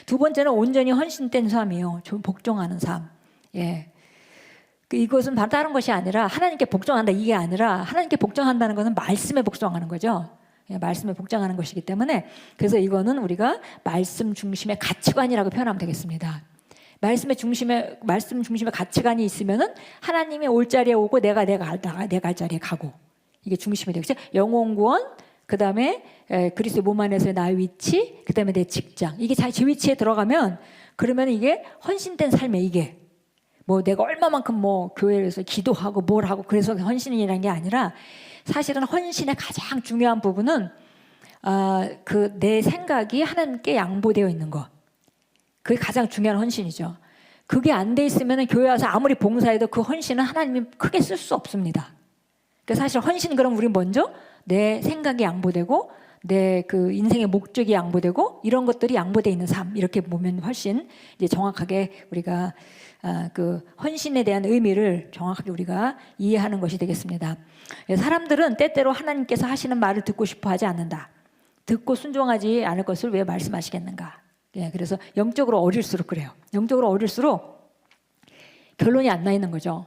두 번째는 온전히 헌신된 삶이요. 좀 복종하는 삶. 예. 이것은 다른 것이 아니라 하나님께 복종한다 이게 아니라 하나님께 복종한다는 것은 말씀에 복종하는 거죠. 예, 말씀에 복종하는 것이기 때문에 그래서 이거는 우리가 말씀 중심의 가치관이라고 표현하면 되겠습니다. 말씀 중심의 가치관이 있으면은 하나님이 올 자리에 오고 내가 갈 자리에 가고 이게 중심이 되겠죠. 영혼 구원, 그 다음에 그리스도 몸 안에서의 나의 위치, 그 다음에 내 직장 이게 제 위치에 들어가면 그러면 이게 헌신된 삶에 이게 뭐 내가 얼마만큼 뭐 교회에서 기도하고 뭘 하고 그래서 헌신이라는 게 아니라 사실은 헌신의 가장 중요한 부분은 그 내 생각이 하나님께 양보되어 있는 거. 그게 가장 중요한 헌신이죠. 그게 안 돼 있으면 교회 와서 아무리 봉사해도 그 헌신은 하나님이 크게 쓸 수 없습니다. 그러니까 사실 헌신 그럼 우리 먼저 내 생각이 양보되고 내 그 인생의 목적이 양보되고 이런 것들이 양보되어 있는 삶 이렇게 보면 훨씬 이제 정확하게 우리가 그 헌신에 대한 의미를 정확하게 우리가 이해하는 것이 되겠습니다. 사람들은 때때로 하나님께서 하시는 말을 듣고 싶어 하지 않는다. 듣고 순종하지 않을 것을 왜 말씀하시겠는가. 예, 그래서 영적으로 어릴수록 그래요. 영적으로 어릴수록 결론이 안 나 있는 거죠.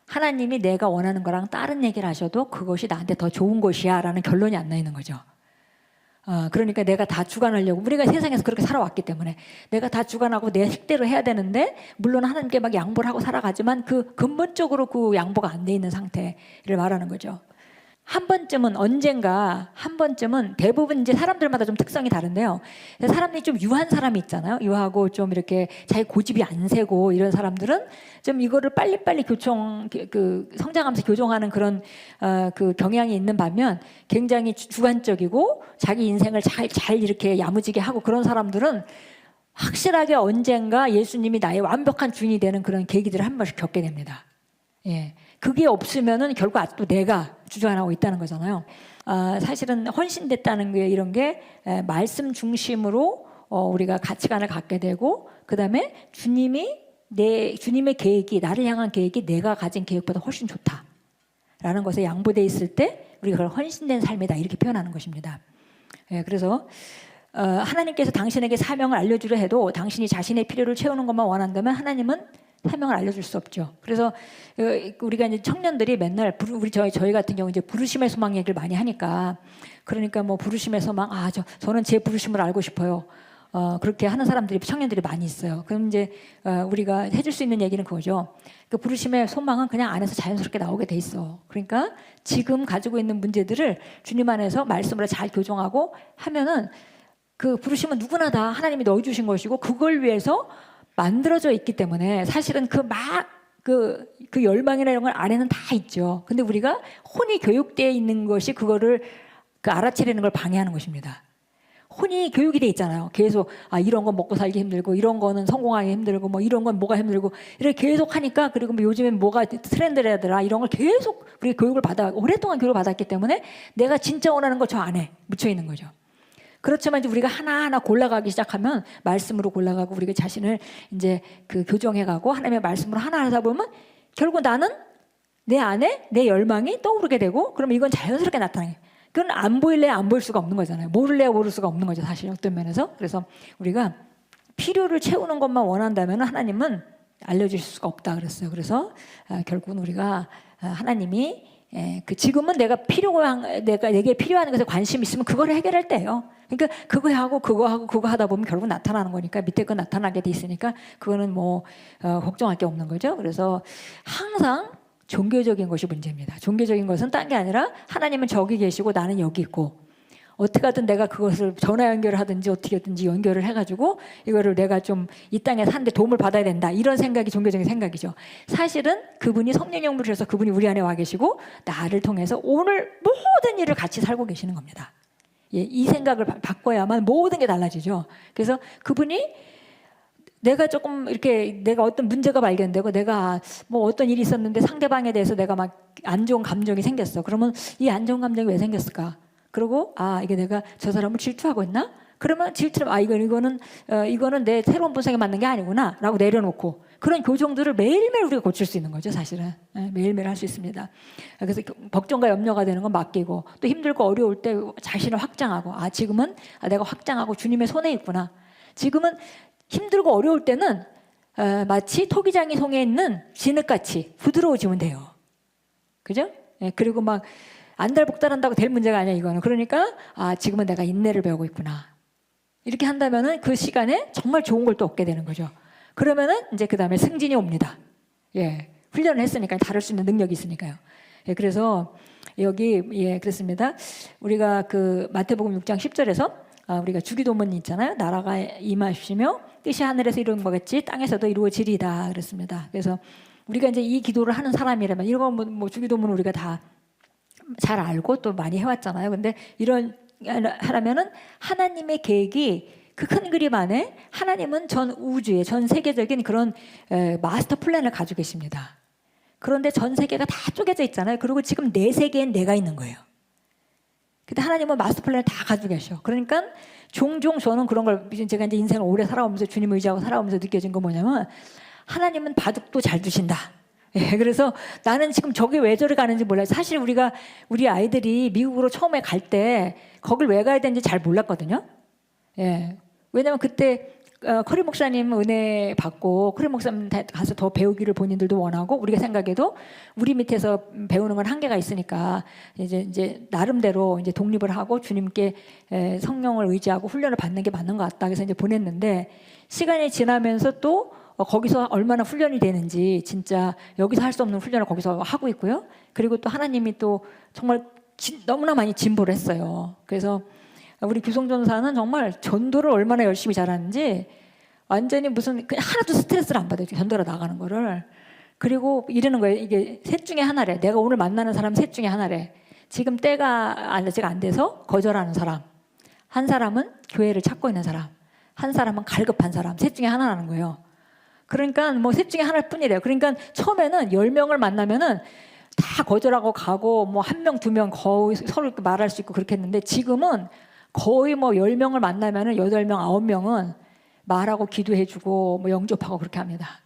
하나님이 내가 원하는 거랑 다른 얘기를 하셔도 그것이 나한테 더 좋은 것이야 라는 결론이 안 나 있는 거죠. 그러니까 내가 다 주관하려고 우리가 세상에서 그렇게 살아왔기 때문에 내가 다 주관하고 내 식대로 해야 되는데 물론 하나님께 막 양보를 하고 살아가지만 그 근본적으로 그 양보가 안 돼 있는 상태를 말하는 거죠. 한 번쯤은 대부분 이제 사람들마다 좀 특성이 다른데요. 사람들이 좀 유한 사람이 있잖아요. 유하고 좀 이렇게 자기 고집이 안 세고 이런 사람들은 좀 이거를 빨리빨리 성장하면서 교정하는 그런 그 경향이 있는 반면 굉장히 주관적이고 자기 인생을 잘 이렇게 야무지게 하고 그런 사람들은 확실하게 언젠가 예수님이 나의 완벽한 주인이 되는 그런 계기들을 한 번씩 겪게 됩니다. 예. 그게 없으면은 결국 아직도 내가 주관하고 있다는 거잖아요. 사실은 헌신됐다는 게 이런 게 말씀 중심으로 우리가 가치관을 갖게 되고 그 다음에 주님의 계획이 나를 향한 계획이 내가 가진 계획보다 훨씬 좋다라는 것에 양보돼 있을 때 우리가 그걸 헌신된 삶이다 이렇게 표현하는 것입니다. 예, 그래서 하나님께서 당신에게 사명을 알려주려 해도 당신이 자신의 필요를 채우는 것만 원한다면 하나님은 사명을 알려줄 수 없죠. 그래서 우리가 이제 청년들이 맨날 저희 같은 경우 이제 부르심의 소망 얘기를 많이 하니까 그러니까 뭐 부르심의 소망 저는 제 부르심을 알고 싶어요. 그렇게 하는 청년들이 많이 있어요. 그럼 이제 우리가 해줄 수 있는 얘기는 그거죠. 그 부르심의 소망은 그냥 안에서 자연스럽게 나오게 돼 있어. 그러니까 지금 가지고 있는 문제들을 주님 안에서 말씀으로 잘 교정하고 하면은 그 부르심은 누구나 다 하나님이 넣어주신 것이고 그걸 위해서 만들어져 있기 때문에 사실은 그 열망이나 이런 건 안에는 다 있죠. 근데 우리가 혼이 교육되어 있는 것이 그거를 알아채리는 걸 방해하는 것입니다. 혼이 교육이 돼 있잖아요. 계속 이런 건 먹고 살기 힘들고 이런 거는 성공하기 힘들고 뭐 이런 건 뭐가 힘들고 이렇게 계속 하니까 그리고 뭐 요즘엔 뭐가 트렌드라더라 이런 걸 계속 우리가 교육을 오랫동안 교육을 받았기 때문에 내가 진짜 원하는 거 저 안에 묻혀 있는 거죠. 그렇지만 이제 우리가 하나하나 골라가기 시작하면 말씀으로 골라가고 우리가 자신을 이제 교정해가고 하나님의 말씀으로 하나 하다 보면 결국 나는 내 안에 내 열망이 떠오르게 되고 그러면 이건 자연스럽게 나타나요. 그건 안 보일래 안 보일 수가 없는 거잖아요. 모를 수가 없는 거죠. 사실 어떤 면에서. 그래서 우리가 필요를 채우는 것만 원한다면 하나님은 알려주실 수가 없다 그랬어요. 그래서 결국은 우리가 하나님이 지금은 내게 필요한 것에 관심이 있으면 그걸 해결할 때예요. 그러니까 그거 하다 보면 결국 나타나는 거니까 밑에 거 나타나게 돼 있으니까 그거는 뭐 걱정할 게 없는 거죠. 그래서 항상 종교적인 것이 문제입니다. 종교적인 것은 딴 게 아니라 하나님은 저기 계시고 나는 여기 있고 어떻게 하든 내가 그것을 전화 연결을 하든지 어떻게든지 연결을 해가지고 이거를 내가 좀 이 땅에 사는데 도움을 받아야 된다 이런 생각이 종교적인 생각이죠. 사실은 그분이 성령님을 주셔서 그분이 우리 안에 와 계시고 나를 통해서 오늘 모든 일을 같이 살고 계시는 겁니다. 예, 이 생각을 바꿔야만 모든 게 달라지죠. 그래서 그분이 내가 조금 이렇게 내가 어떤 문제가 발견되고 내가 뭐 어떤 일이 있었는데 상대방에 대해서 내가 막 안 좋은 감정이 생겼어. 그러면 이 안 좋은 감정이 왜 생겼을까? 그리고 이게 내가 저 사람을 질투하고 있나? 그러면 이거는 내 새로운 분석에 맞는 게 아니구나라고 내려놓고 그런 교정들을 매일매일 우리가 고칠 수 있는 거죠. 사실은 매일매일 할 수 있습니다. 그래서 걱정과 염려가 되는 건 맡기고 또 힘들고 어려울 때 자신을 확장하고 지금은 내가 확장하고 주님의 손에 있구나. 지금은 힘들고 어려울 때는 마치 토기장이 송에 있는 진흙같이 부드러워지면 돼요. 그죠? 예, 그리고 막 안달복달한다고 될 문제가 아니야 이거는. 그러니까 지금은 내가 인내를 배우고 있구나. 이렇게 한다면은 그 시간에 정말 좋은 걸 또 얻게 되는 거죠. 그러면은 이제 그 다음에 승진이 옵니다. 예, 훈련을 했으니까 다룰 수 있는 능력이 있으니까요. 예, 그래서 여기 그렇습니다. 우리가 그 마태복음 6장 10절에서 우리가 주기도문이 있잖아요. 나라가 임하시며 뜻이 하늘에서 이루는 것 같이 땅에서도 이루어지리다 그랬습니다. 그래서 우리가 이제 이 기도를 하는 사람이라면 이런 뭐 주기도문 우리가 다 잘 알고 또 많이 해왔잖아요. 근데 이런 하라면은 하나님의 계획이 그 큰 그림 안에 하나님은 전 우주의 전 세계적인 그런 마스터 플랜을 가지고 계십니다. 그런데 전 세계가 다 쪼개져 있잖아요. 그리고 지금 내 세계엔 내가 있는 거예요. 근데 하나님은 마스터 플랜을 다 가지고 계셔. 그러니까 종종 저는 그런 걸 제가 이제 인생을 오래 살아오면서 주님 의지하고 살아오면서 느껴진 거 뭐냐면 하나님은 바둑도 잘 두신다. 예, 그래서 나는 지금 저기 왜 저리 가는지 몰라요. 사실 우리 아이들이 미국으로 처음에 갈 때 거길 왜 가야 되는지 잘 몰랐거든요. 예, 왜냐면 그때 커리 목사님 은혜 받고 커리 목사님 가서 더 배우기를 본인들도 원하고 우리가 생각해도 우리 밑에서 배우는 건 한계가 있으니까 이제 나름대로 이제 독립을 하고 주님께 성령을 의지하고 훈련을 받는 게 맞는 것 같다. 그래서 이제 보냈는데 시간이 지나면서 또 거기서 얼마나 훈련이 되는지 진짜 여기서 할 수 없는 훈련을 거기서 하고 있고요. 그리고 또 하나님이 또 정말 너무나 많이 진보를 했어요. 그래서 우리 규성 전사는 정말 전도를 얼마나 열심히 잘하는지 완전히 무슨 그냥 하나도 스트레스를 안 받아요. 전도로 나가는 거를. 그리고 이러는 거예요. 이게 셋 중에 하나래. 내가 오늘 만나는 사람 셋 중에 하나래. 지금 때가 아직 안 돼서 거절하는 사람. 한 사람은 교회를 찾고 있는 사람. 한 사람은 갈급한 사람. 셋 중에 하나라는 거예요. 그러니까 뭐 셋 중에 하나일 뿐이래요. 그러니까 처음에는 10명을 만나면은 다 거절하고 가고 뭐 1명, 2명 거의 서로 이렇게 말할 수 있고 그렇게 했는데 지금은 거의 뭐 10명을 만나면은 8명, 9명은 말하고 기도해주고 뭐 영접하고 그렇게 합니다.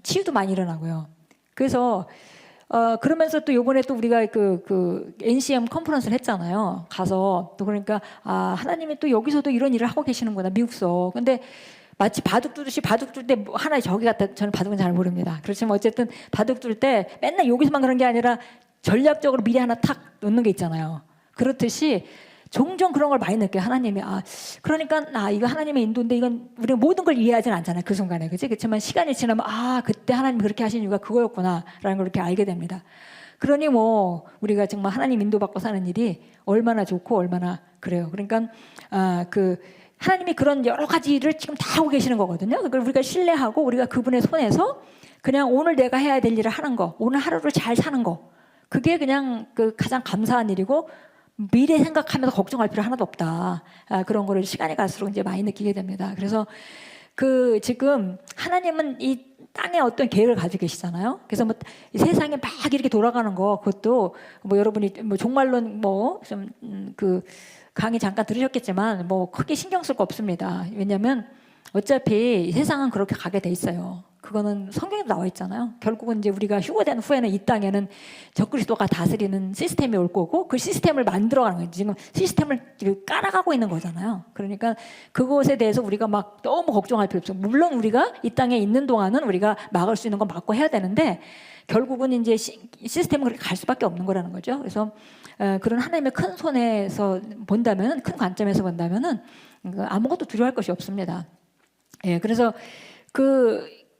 치유도 많이 일어나고요. 그래서 그러면서 또 요번에 또 우리가 그 NCM 컨퍼런스를 했잖아요. 가서 또 그러니까 하나님이 또 여기서도 이런 일을 하고 계시는구나 미국서. 근데 마치 바둑 두듯이 바둑 둘 때 하나 저기 갔다 저는 바둑은 잘 모릅니다. 그렇지만 어쨌든 바둑 둘 때 맨날 여기서만 그런 게 아니라 전략적으로 미리 하나 탁 놓는 게 있잖아요. 그렇듯이 종종 그런 걸 많이 느껴요. 하나님이 그러니까 이거 하나님의 인도인데 이건 우리가 모든 걸 이해하지는 않잖아요. 그 순간에 그렇지만 시간이 지나면 그때 하나님이 그렇게 하신 이유가 그거였구나라는 걸 이렇게 알게 됩니다. 그러니 뭐 우리가 정말 하나님 인도받고 사는 일이 얼마나 좋고 얼마나 그래요. 그러니까 하나님이 그런 여러 가지 일을 지금 다 하고 계시는 거거든요. 그걸 우리가 신뢰하고 우리가 그분의 손에서 그냥 오늘 내가 해야 될 일을 하는 거, 오늘 하루를 잘 사는 거, 그게 그냥 가장 감사한 일이고 미래 생각하면서 걱정할 필요 하나도 없다. 그런 거를 시간이 갈수록 이제 많이 느끼게 됩니다. 그래서 지금 하나님은 이 땅에 어떤 계획을 가지고 계시잖아요. 그래서 뭐 이 세상에 막 이렇게 돌아가는 거, 그것도 뭐 여러분이 뭐 종말론 강의 잠깐 들으셨겠지만 뭐 크게 신경 쓸 거 없습니다. 왜냐하면 어차피 세상은 그렇게 가게 돼 있어요. 그거는 성경에도 나와 있잖아요. 결국은 이제 우리가 휴거된 후에는 이 땅에는 적그리스도가 다스리는 시스템이 올 거고 그 시스템을 만들어가는 거예요. 지금 시스템을 깔아가고 있는 거잖아요. 그러니까 그것에 대해서 우리가 막 너무 걱정할 필요 없어요. 물론 우리가 이 땅에 있는 동안은 우리가 막을 수 있는 건 막고 해야 되는데 결국은 이제 시스템은 그렇게 갈 수밖에 없는 거라는 거죠. 그래서 그런 하나님의 큰 손에서 본다면은 큰 관점에서 본다면은 아무것도 두려워할 것이 없습니다. 예, 그래서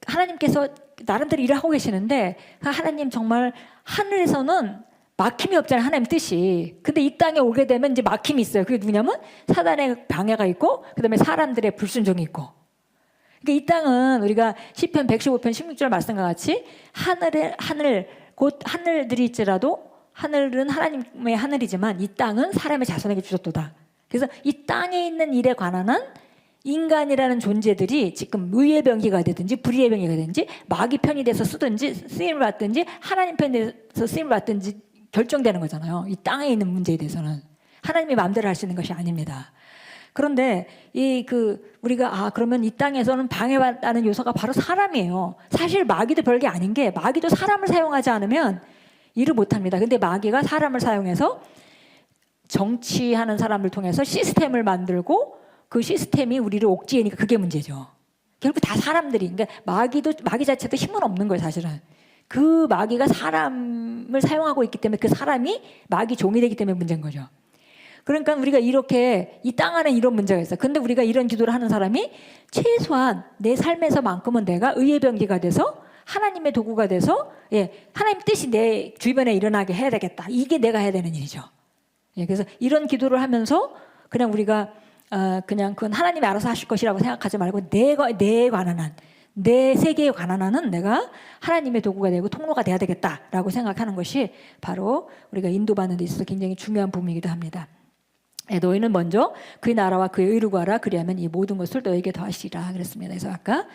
하나님께서 나름대로 일을 하고 계시는데 하나님 정말 하늘에서는 막힘이 없잖아요. 하나님 뜻이. 근데 이 땅에 오게 되면 이제 막힘이 있어요. 그게 누구냐면 사단의 방해가 있고 그다음에 사람들의 불순종이 있고. 그러니까 이 땅은 우리가 시편 115편 16절 말씀과 같이 하늘 곧 하늘들이 있지라도 하늘은 하나님의 하늘이지만 이 땅은 사람의 자손에게 주셨도다. 그래서 이 땅에 있는 일에 관한 한 인간이라는 존재들이 지금 의의 병기가 되든지 불의의 병기가 되든지 마귀 편이 돼서 쓰임을 받든지 하나님 편이 돼서 쓰임을 받든지 결정되는 거잖아요. 이 땅에 있는 문제에 대해서는 하나님이 마음대로 할 수 있는 것이 아닙니다. 그런데 우리가 그러면 이 땅에서는 방해받는 요소가 바로 사람이에요. 사실 마귀도 별게 아닌 게 마귀도 사람을 사용하지 않으면 일을 못합니다. 근데 마귀가 사람을 사용해서 정치하는 사람을 통해서 시스템을 만들고 그 시스템이 우리를 옥죄니까 그게 문제죠. 결국 다 사람들이, 그러니까 마귀 자체도 힘은 없는 거예요, 사실은. 그 마귀가 사람을 사용하고 있기 때문에 그 사람이 마귀 종이 되기 때문에 문제인 거죠. 그러니까 우리가 이렇게 이 땅 안에 이런 문제가 있어. 근데 우리가 이런 기도를 하는 사람이 최소한 내 삶에서만큼은 내가 의의 병기가 돼서 하나님의 도구가 돼서 하나님 뜻이 내 주변에 일어나게 해야 되겠다. 이게 내가 해야 되는 일이죠. 그래서 이런 기도를 하면서 그냥 우리가 그냥 그건 하나님이 알아서 하실 것이라고 생각하지 말고 내에 관한 한, 내 세계에 관한 한은 내가 하나님의 도구가 되고 통로가 돼야 되겠다라고 생각하는 것이 바로 우리가 인도받는 데 있어서 굉장히 중요한 부분이기도 합니다. 너희는 먼저 그의 나라와 그의 의를 구하라. 그리하면 이 모든 것을 너에게 더하시리라 그랬습니다. 그래서 아까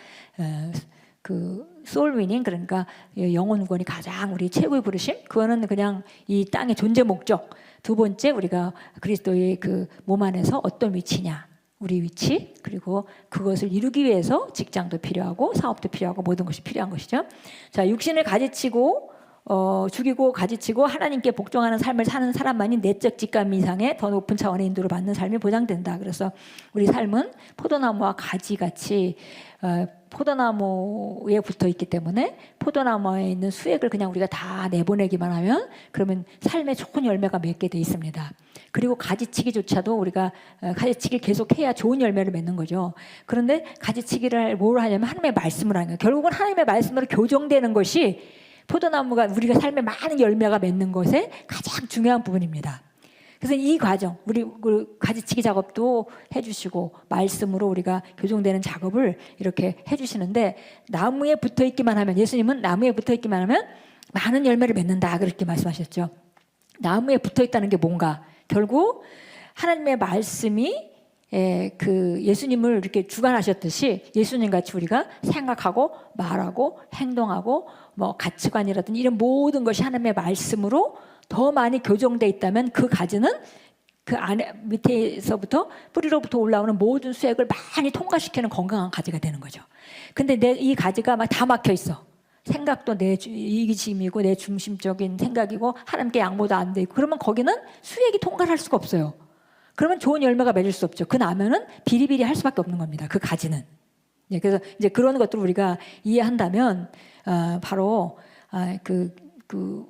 그 소울 위닝, 그러니까 영혼 구원이 가장 우리 최고의 부르심, 그거는 그냥 이 땅의 존재 목적. 두 번째, 우리가 그리스도의 그 몸 안에서 어떤 위치냐, 우리 위치, 그리고 그것을 이루기 위해서 직장도 필요하고 사업도 필요하고 모든 것이 필요한 것이죠. 자, 육신을 가지치고 죽이고 가지치고 하나님께 복종하는 삶을 사는 사람만이 내적 직감 이상의 더 높은 차원의 인도를 받는 삶이 보장된다. 그래서 우리 삶은 포도나무와 가지같이 포도나무에 붙어 있기 때문에 포도나무에 있는 수액을 그냥 우리가 다 내보내기만 하면 그러면 삶에 좋은 열매가 맺게 돼 있습니다. 그리고 가지치기조차도 우리가 가지치기를 계속해야 좋은 열매를 맺는 거죠. 그런데 가지치기를 뭘 하냐면 하나님의 말씀을 하는 거예요. 결국은 하나님의 말씀으로 교정되는 것이 포도나무가 우리가 삶에 많은 열매가 맺는 것의 가장 중요한 부분입니다. 그래서 이 과정, 우리 가지치기 작업도 해주시고 말씀으로 우리가 교정되는 작업을 이렇게 해주시는데, 나무에 붙어있기만 하면, 예수님은 나무에 붙어있기만 하면 많은 열매를 맺는다 그렇게 말씀하셨죠. 나무에 붙어있다는 게 뭔가, 결국 하나님의 말씀이 그 예수님을 이렇게 주관하셨듯이 예수님 같이 우리가 생각하고 말하고 행동하고 뭐 가치관이라든지 이런 모든 것이 하나님의 말씀으로 더 많이 교정돼 있다면 그 가지는 그 안에 밑에서부터 뿌리로부터 올라오는 모든 수액을 많이 통과시키는 건강한 가지가 되는 거죠. 근데 이 가지가 막 다 막혀 있어. 생각도 내 이기심이고 내 중심적인 생각이고 하나님께 양보도 안 돼 있고, 그러면 거기는 수액이 통과할 수가 없어요. 그러면 좋은 열매가 맺을 수 없죠. 그 나무는 비리비리 할 수밖에 없는 겁니다. 그 가지는. 그래서 이제 그런 것들을 우리가 이해한다면 바로 그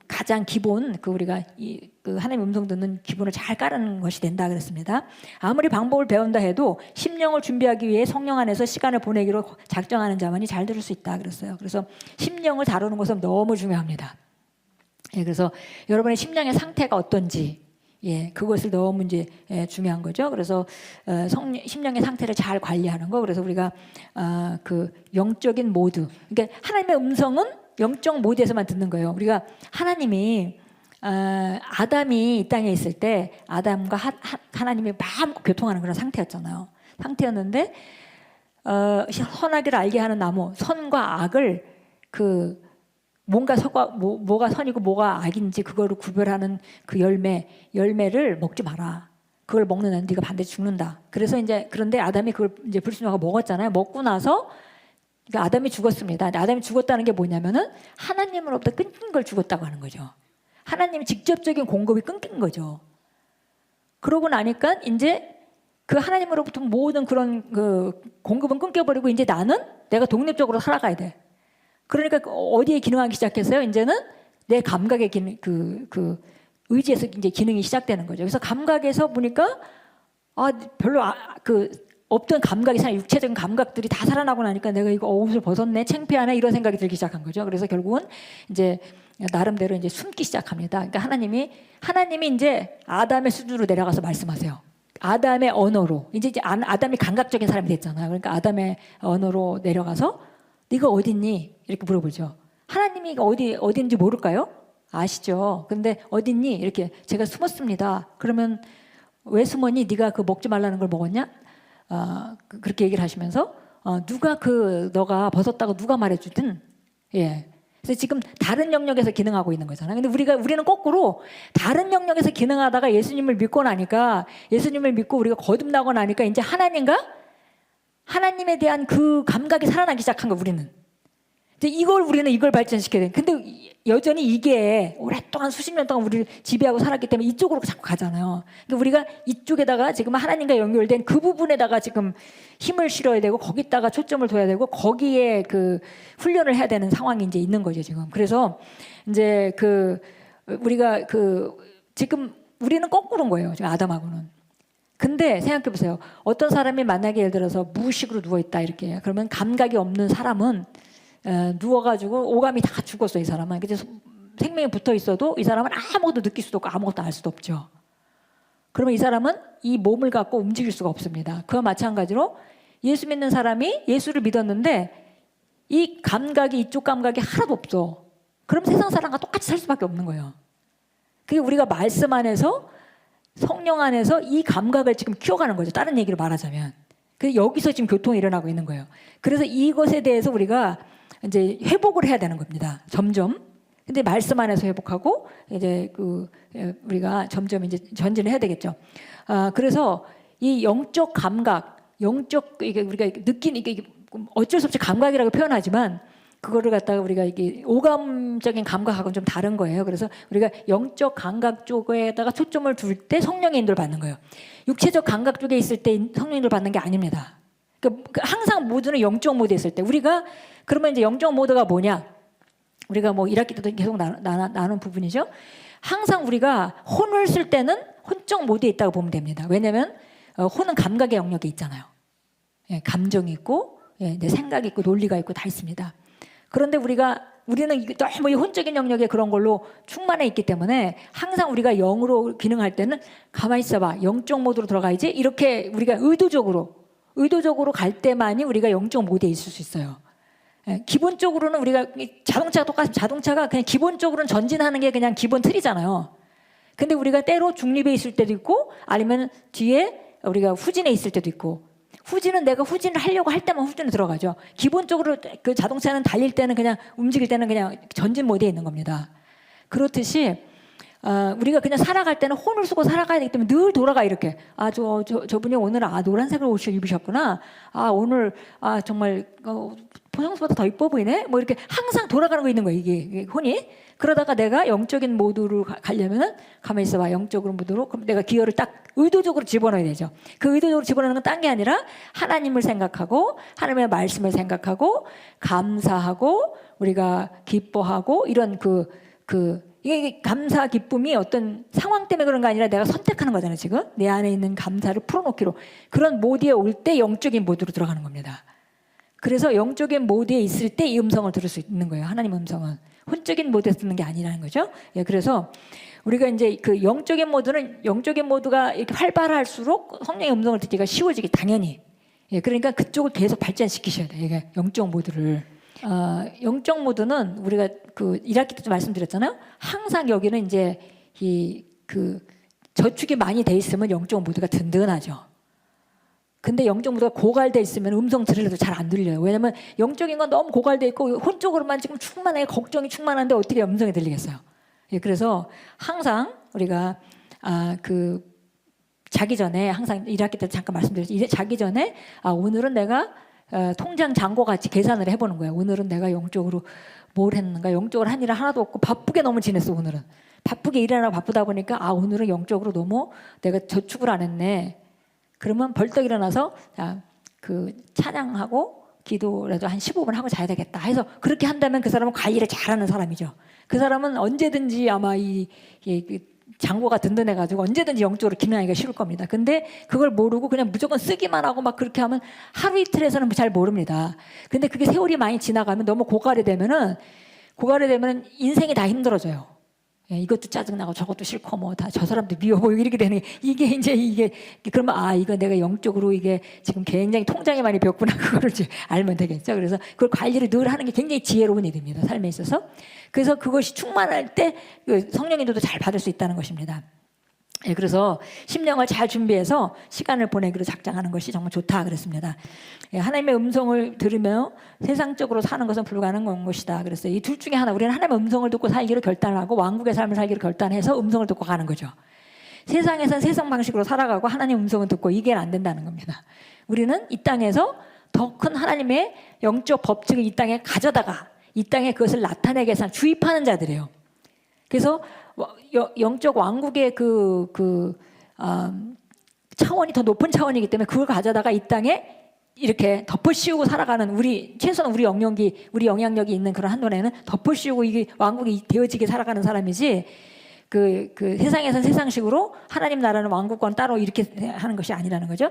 가장 기본, 우리가 그 하나님의 음성 듣는 기본을 잘 깔는 것이 된다 그랬습니다. 아무리 방법을 배운다 해도 심령을 준비하기 위해 성령 안에서 시간을 보내기로 작정하는 자만이 잘 들을 수 있다 그랬어요. 그래서 심령을 다루는 것은 너무 중요합니다. 그래서 여러분의 심령의 상태가 어떤지, 그것을 너무 이제 중요한 거죠. 그래서 심령의 상태를 잘 관리하는 거. 그래서 우리가 그 영적인 모드, 그러니까 하나님의 음성은 영적 모드에서만 듣는 거예요. 우리가 하나님이 아담이 이 땅에 있을 때 아담과 하나님이 마음껏 교통하는 그런 상태였는데 선악을 알게 하는 나무, 선과 악을 뭐가 선이고 뭐가 악인지 그거를 구별하는 그 열매를 먹지 마라. 그걸 먹는 한 네가 반드시 죽는다. 그래서 그런데 아담이 그걸 이제 불순종하고 먹었잖아요. 먹고 나서 그러니까 아담이 죽었습니다. 아담이 죽었다는 게 뭐냐면은 하나님으로부터 끊긴 걸 죽었다고 하는 거죠. 하나님의 직접적인 공급이 끊긴 거죠. 그러고 나니까 이제 그 하나님으로부터 모든 그런 그 공급은 끊겨버리고 이제 나는 내가 독립적으로 살아가야 돼. 그러니까 어디에 기능하기 시작했어요? 이제는 내 감각의 기능, 의지에서 이제 기능이 시작되는 거죠. 그래서 감각에서 보니까 별로 없던 감각이 육체적인 감각들이 다 살아나고 나니까 내가 이거 옷을 벗었네, 창피하네, 이런 생각이 들기 시작한 거죠. 그래서 결국은 이제 나름대로 이제 숨기 시작합니다. 그러니까 하나님이 이제 아담의 수준으로 내려가서 말씀하세요. 아담의 언어로 이제 아담이 감각적인 사람이 됐잖아요. 그러니까 아담의 언어로 내려가서 네가 어딨니? 이렇게 물어보죠. 하나님이 어딘지 모를까요? 아시죠? 근데 어딨니? 이렇게 제가 숨었습니다. 그러면 왜 숨었니? 네가 먹지 말라는 걸 먹었냐? 그렇게 얘기를 하시면서 누가 너가 벗었다고 누가 말해주든, 그래서 지금 다른 영역에서 기능하고 있는 거잖아요. 근데 우리는 거꾸로 다른 영역에서 기능하다가 예수님을 믿고 나니까, 예수님을 믿고 우리가 거듭나고 나니까 이제 하나님에 대한 그 감각이 살아나기 시작한 거예요. 우리는. 이제 우리는 이걸 발전시켜야 돼. 근데 여전히 이게 오랫동안 수십 년 동안 우리를 지배하고 살았기 때문에 이쪽으로 자꾸 가잖아요. 그러니까 우리가 이쪽에다가 지금 하나님과 연결된 그 부분에다가 지금 힘을 실어야 되고 거기다가 초점을 둬야 되고 거기에 그 훈련을 해야 되는 상황이 이제 있는 거죠 지금. 그래서 이제 우리가 지금 우리는 거꾸로인 거예요 지금 아담하고는. 근데 생각해 보세요. 어떤 사람이 만약에 예를 들어서 무의식으로 누워 있다 이렇게 그러면 감각이 없는 사람은 누워가지고 오감이 다 죽었어 이 사람은. 그래서 생명이 붙어 있어도 이 사람은 아무것도 느낄 수도 없고 아무것도 알 수도 없죠. 그러면 이 사람은 이 몸을 갖고 움직일 수가 없습니다. 그와 마찬가지로 예수 믿는 사람이 예수를 믿었는데 이 감각이 이쪽 감각이 하나도 없어. 그럼 세상 사람과 똑같이 살 수밖에 없는 거예요. 그게 우리가 말씀 안에서 성령 안에서 이 감각을 지금 키워가는 거죠. 다른 얘기로 말하자면. 그래서 여기서 지금 교통이 일어나고 있는 거예요. 그래서 이것에 대해서 우리가 이제 회복을 해야 되는 겁니다. 점점. 근데 말씀 안에서 회복하고 이제 우리가 점점 이제 전진을 해야 되겠죠. 그래서 이 영적 감각, 이게 우리가 느끼는 이게 어쩔 수 없이 감각이라고 표현하지만 그거를 갖다가 우리가 이게 오감적인 감각하고는 좀 다른 거예요. 그래서 우리가 영적 감각 쪽에다가 초점을 둘 때 성령의 인도를 받는 거예요. 육체적 감각 쪽에 있을 때 성령의 인도를 받는 게 아닙니다. 그러니까 항상 모두는 영적 모드에 있을 때 우리가 그러면 이제 영적 모드가 뭐냐? 우리가 뭐 1학기 때도 계속 나눈 부분이죠. 항상 우리가 혼을 쓸 때는 혼적 모드에 있다고 보면 됩니다. 왜냐하면 혼은 감각의 영역에 있잖아요. 예, 감정이 있고 내 생각이 있고 논리가 있고 다 있습니다. 그런데 우리는 너무 이 혼적인 영역에 그런 걸로 충만해 있기 때문에 항상 우리가 영으로 기능할 때는 가만히 있어봐. 영적 모드로 들어가야지. 이렇게 우리가 의도적으로 갈 때만이 우리가 영적 모드에 있을 수 있어요. 기본적으로는 우리가 자동차가 똑같습니다. 자동차가 그냥 기본적으로는 전진하는 게 그냥 기본 틀이잖아요. 근데 우리가 때로 중립에 있을 때도 있고 아니면 뒤에 우리가 후진에 있을 때도 있고 후진은 내가 후진을 하려고 할 때만 후진으로 들어가죠. 기본적으로 그 자동차는 달릴 때는 그냥 움직일 때는 그냥 전진 모드에 있는 겁니다. 그렇듯이 우리가 그냥 살아갈 때는 혼을 쓰고 살아가야 되기 때문에 늘 돌아가 이렇게. 저분이 오늘 노란색을 옷을 입으셨구나. 오늘 정말 평소보다 더 이뻐 보이네. 뭐 이렇게 항상 돌아가는 거 있는 거예요. 이게 혼이. 그러다가 내가 영적인 모드로 가려면은 가만히 있어봐. 영적인 모드로 그럼 내가 기어를 딱 의도적으로 집어넣어야 되죠. 그 의도적으로 집어넣는 건 딴 게 아니라 하나님을 생각하고 하나님의 말씀을 생각하고 감사하고 우리가 기뻐하고 이런 이게 감사 기쁨이 어떤 상황 때문에 그런 거 아니라 내가 선택하는 거잖아요. 지금 내 안에 있는 감사를 풀어놓기로 그런 모드에 올 때 영적인 모드로 들어가는 겁니다. 그래서 영적인 모드에 있을 때 이 음성을 들을 수 있는 거예요. 하나님 음성은 혼적인 모드에 쓰는 게 아니라는 거죠. 그래서 우리가 이제 그 영적인 모드가 이렇게 활발할수록 성령의 음성을 듣기가 쉬워지기 당연히. 그러니까 그쪽을 계속 발전시키셔야 돼요. 이게 영적 모드를. 영적 모드는 우리가 1학기 때도 말씀드렸잖아요. 항상 여기는 이제 저축이 많이 돼 있으면 영적 모드가 든든하죠. 근데 영적 모드가 고갈돼 있으면 음성 들으려도 잘 안 들려요. 왜냐면 영적인 건 너무 고갈돼 있고 혼적으로만 지금 충만해 걱정이 충만한데 어떻게 음성이 들리겠어요. 그래서 항상 우리가 자기 전에 항상 1학기 때 잠깐 말씀드렸죠. 자기 전에 오늘은 내가 통장 잔고 같이 계산을 해보는 거야. 오늘은 내가 영적으로 뭘 했는가. 영적으로 한 일은 하나도 없고 바쁘게 너무 지냈어. 오늘은 바쁘게 일하느라 바쁘다 보니까 오늘은 영적으로 너무 내가 저축을 안 했네. 그러면 벌떡 일어나서 찬양하고 기도라도 한 15분 하고 자야 되겠다 해서 그렇게 한다면 그 사람은 관리를 잘하는 사람이죠. 그 사람은 언제든지 아마 이 잔고가 든든해가지고 언제든지 영적으로 기능하기가 쉬울 겁니다. 근데 그걸 모르고 그냥 무조건 쓰기만 하고 막 그렇게 하면 하루 이틀에서는 잘 모릅니다. 근데 그게 세월이 많이 지나가면 너무 고갈이 되면은 인생이 다 힘들어져요. 이것도 짜증나고 저것도 싫고 뭐 다 저 사람도 미워 보이고 이렇게 되는 이게 그러면 이거 내가 영적으로 이게 지금 굉장히 통장에 많이 벽구나 그거를 이제 알면 되겠죠. 그래서 그걸 관리를 늘 하는 게 굉장히 지혜로운 일입니다. 삶에 있어서. 그래서 그것이 충만할 때 성령인도도 잘 받을 수 있다는 것입니다. 그래서 심령을 잘 준비해서 시간을 보내기로 작정하는 것이 정말 좋다 그랬습니다. 하나님의 음성을 들으며 세상적으로 사는 것은 불가능한 것이다. 그래서 이 둘 중에 하나 우리는 하나님의 음성을 듣고 살기로 결단하고 왕국의 삶을 살기로 결단해서 음성을 듣고 가는 거죠. 세상에서는 세상 방식으로 살아가고 하나님 음성을 듣고 이게 안 된다는 겁니다. 우리는 이 땅에서 더 큰 하나님의 영적 법칙을 이 땅에 가져다가 이 땅에 그것을 나타내게 해서 주입하는 자들이에요. 그래서 영적 왕국의 차원이 더 높은 차원이기 때문에 그걸 가져다가 이 땅에 이렇게 덮어씌우고 살아가는 최소한 우리 영향력이 있는 그런 한눈에는 덮어씌우고 이게 왕국이 되어지게 살아가는 사람이지 세상에선 세상식으로 하나님 나라는 왕국과는 따로 이렇게 하는 것이 아니라는 거죠.